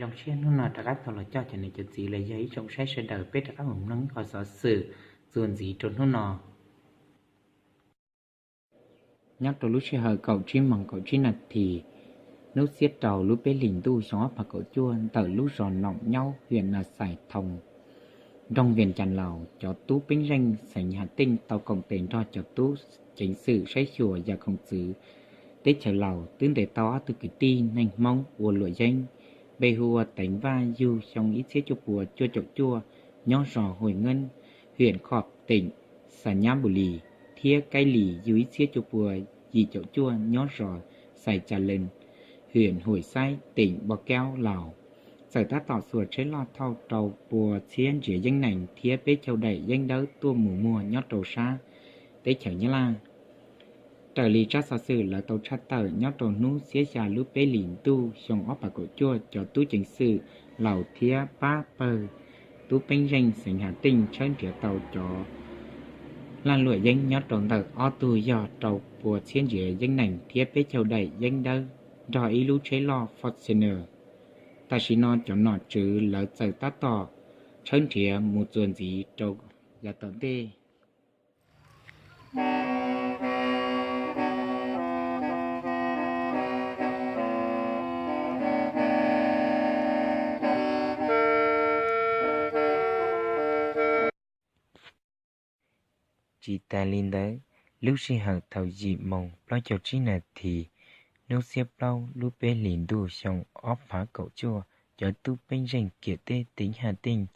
dòng xe nó nói ra tao là cho nên cho gì là giấy trong sách sẽ đời biết các ông nắng có sở sự dồn gì trong nó nọ nhắc từ lúc xe hở cầu chim bằng cầu chim nạt thì nước xiết trầu lúc bé lìn tu xóa và cầu chua từ lúc giòn nọng nhau huyện là sải thòng trong viện tràn lầu cho tú binh ranh sảnh hà tinh tàu cộng tiền cho tú chính sự sách chùa và công sứ tết chờ lầu tương để to từ kỳ ti nành mong của lụa danh bề hùa đánh va du trong ít xếp cho bùa chua nhó rò hồi ngân huyện khọp tỉnh xã nhã bù lì thía cây lì dưới xếp cho bùa dì chua nhó rò xài trà lên huyện hồi sai tỉnh bò keo lào sở ta tỏ sủa chế lo thâu trầu bùa xiên rỉa danh nành thía bế châu đẩy danh đỡ tua mùa mùa nhót trầu xa tế chở nhá la trở lì tra sở sự là tàu tra tờ nhót trầu nú xía xa lúc bế lìn tu xong ốp bà cổ chua cho tú chính sự lầu thía ba pơ tú bánh danh sảnh hà tinh chân rỉa tàu cho lan lụa danh nhót trầu tờ ó tu do trầu bùa xiên rỉa danh nành thía bế châu đẩy danh đỡ rồi ý lú chế lo Fortuner ta chỉ nói cho nó chữ là giờ ta tỏ chân thiệt một chuyện gì trâu là tận tê chị ta lên đấy lúc sinh hoạt thầu dị mộng lo cho chị này thì nếu xếp lâu lúc bé liền đu xong óp phá cậu chua cho tu bên rình kia tê tính hà tinh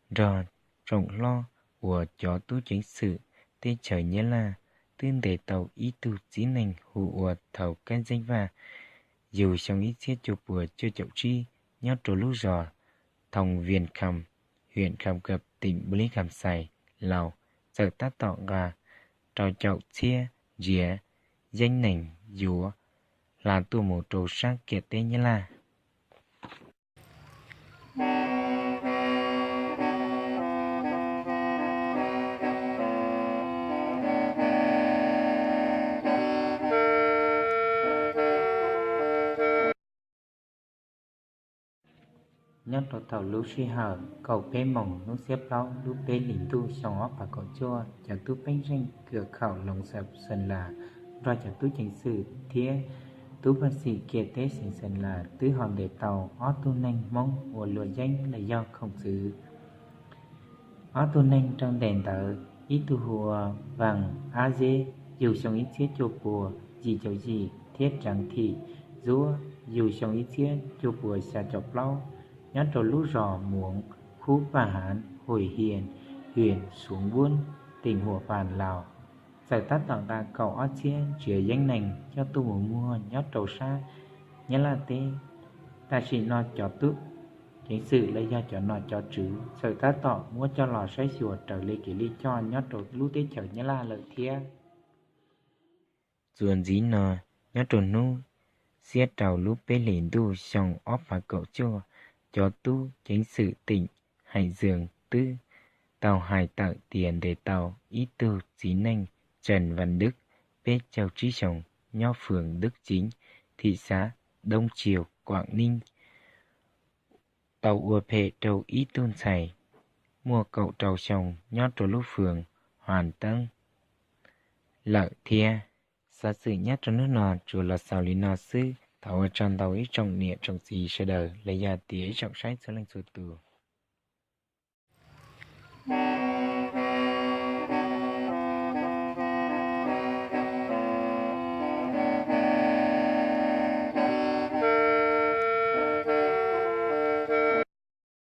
rồi trọng lo của cho tu chính sự tê trời nhớ là tương để tàu ý tu chí nành hù của thầu can danh và dù xong ít xếp cho bùa cho chậu chi nhớ trổ lũ giò thòng viên khầm huyện khầm gặp tỉnh bù lý khầm sài lào giờ ta tỏ gà trò chậu chia dĩa danh nành dùa là tu một trầu sang kiệt tế như là nhân tổ tàu lũ suy hở cầu bê mỏng nước xếp lâu lũ bê lĩnh tu xong ốc và cầu chua cho tu bánh rinh cửa khẩu lồng sập sân là rồi cho tu chính sự thía tú bác sĩ kia tế sinh sân là tứ hòn để tàu ó tu nanh mong của lùa danh là do không xử ó tu nanh trong đèn tờ ít tu hùa vàng á dê dù xong ít thiết cho bùa gì cho gì thiết trắng thị rúa dù xong ít thiết cho bùa xa chọc lâu nhát trò lũ rò muỗng khu bà hán hồi hiền huyền xuống buôn tỉnh hùa phàn lào giải tắt tặng ra cầu ót chia chứa danh nành cho tu mùa mua nhót trầu xa nhớ là tê ta chỉ nói cho tước chính sự lấy ra cho nó cho chữ sở ta tỏ mua cho lò xoay xùa trở lấy kỷ ly cho nhót trầu lũ tế chở nhớ là lợi thia dùn dí nò nhót trầu nu xiết trầu lũ bê lền đu xong óp và cậu chua cho tu chính sự tỉnh hải dương tư tàu hải tạo tiền để tàu ý tu chí nanh Trần Văn Đức, Bế Châu Trí Chồng, Nho Phường Đức Chính, thị xã Đông Triều, Quảng Ninh. Tàu ua phê trâu ý tôn xài, mua cậu trầu chồng, Nho trầu lúc phường, Hoàn Tân. Lợi thia, xa sự nhất trong nước nọ, chủ là sao lý nọ sư, thảo ở trong tàu ý trọng niệm trọng gì sẽ đời, lấy ra tía trọng sách số lệnh số tù.